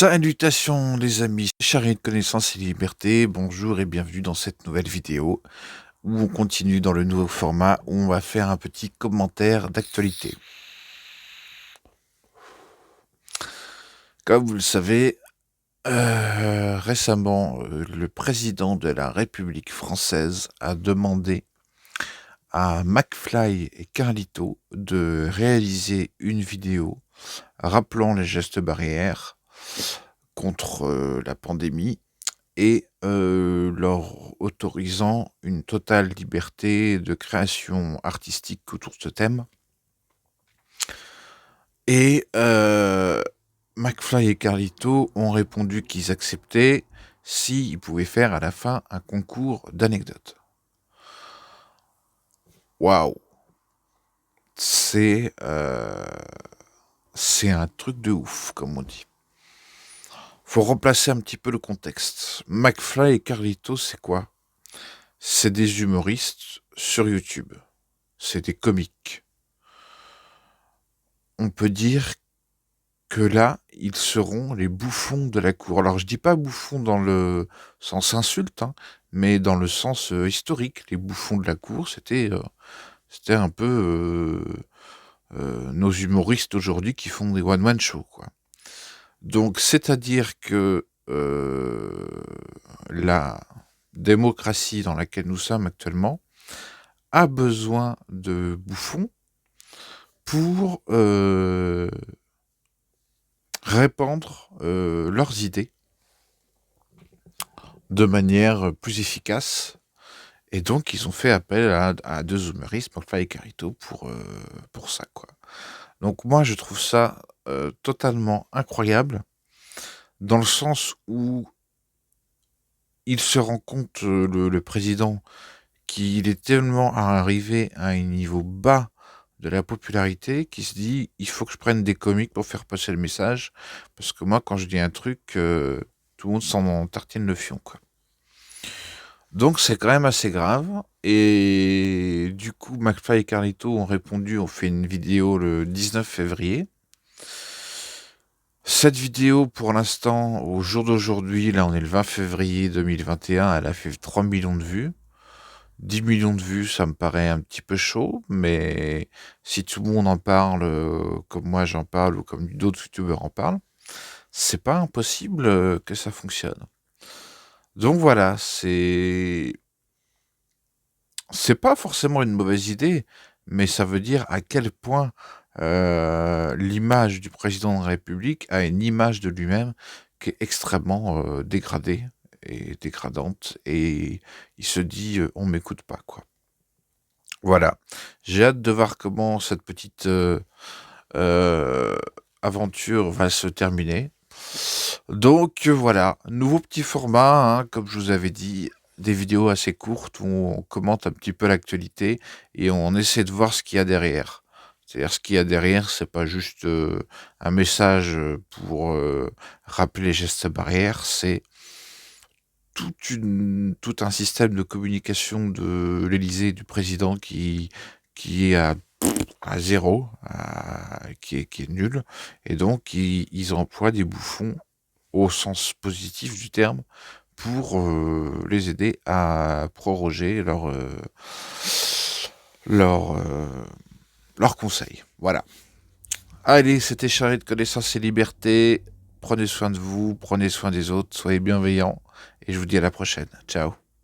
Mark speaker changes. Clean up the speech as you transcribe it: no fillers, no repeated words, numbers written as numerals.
Speaker 1: Salutations les amis, charriers de connaissances et liberté, bonjour et bienvenue dans cette nouvelle vidéo où on continue dans le nouveau format où on va faire un petit commentaire d'actualité. Comme vous le savez, récemment, le président de la République française a demandé à McFly et Carlito de réaliser une vidéo rappelant les gestes barrières contre la pandémie et leur autorisant une totale liberté de création artistique autour de ce thème. Et McFly et Carlito ont répondu qu'ils acceptaient s'ils pouvaient faire à la fin un concours d'anecdotes. Waouh! C'est un truc de ouf, comme on dit. Faut replacer un petit peu le contexte. McFly et Carlito, c'est quoi? C'est des humoristes sur YouTube. C'est des comiques. On peut dire que là, ils seront les bouffons de la cour. Alors, je dis pas bouffons dans le sens insulte, hein, mais dans le sens historique. Les bouffons de la cour, c'était un peu nos humoristes aujourd'hui qui font des one-man shows, quoi. Donc, c'est-à-dire que la démocratie dans laquelle nous sommes actuellement a besoin de bouffons pour répandre leurs idées de manière plus efficace. Et donc, ils ont fait appel à deux humoristes, McFly et Carlito, pour ça, quoi. Donc, moi, je trouve ça totalement incroyable, dans le sens où il se rend compte, le président, qu'il est tellement arrivé à un niveau bas de la popularité qu'il se dit il faut que je prenne des comiques pour faire passer le message, parce que moi, quand je dis un truc, tout le monde s'en tartine le fion, quoi. Donc c'est quand même assez grave. Et du coup, McFly et Carlito ont répondu, ont fait une vidéo le 19 février. Cette vidéo, pour l'instant, au jour d'aujourd'hui, là on est le 20 février 2021, elle a fait 3 millions de vues. 10 millions de vues, ça me paraît un petit peu chaud, mais si tout le monde en parle, comme moi j'en parle, ou comme d'autres youtubeurs en parlent, c'est pas impossible que ça fonctionne. Donc voilà, c'est pas forcément une mauvaise idée, mais ça veut dire à quel point l'image du président de la République a une image de lui-même qui est extrêmement dégradée et dégradante, et il se dit on m'écoute pas, quoi. Voilà, j'ai hâte de voir comment cette petite aventure va se terminer. Donc voilà, nouveau petit format, hein, comme je vous avais dit, des vidéos assez courtes où on commente un petit peu l'actualité et on essaie de voir ce qu'il y a derrière. C'est-à-dire ce qu'il y a derrière, c'est pas juste un message pour rappeler les gestes barrières, c'est tout un système de communication de l'Élysée, du président qui est à zéro, qui est nul, et donc ils emploient des bouffons au sens positif du terme pour les aider à proroger leurs conseils. Voilà. Allez, c'était Charlie de connaissances et liberté. Prenez soin de vous, prenez soin des autres, soyez bienveillants, et je vous dis à la prochaine. Ciao.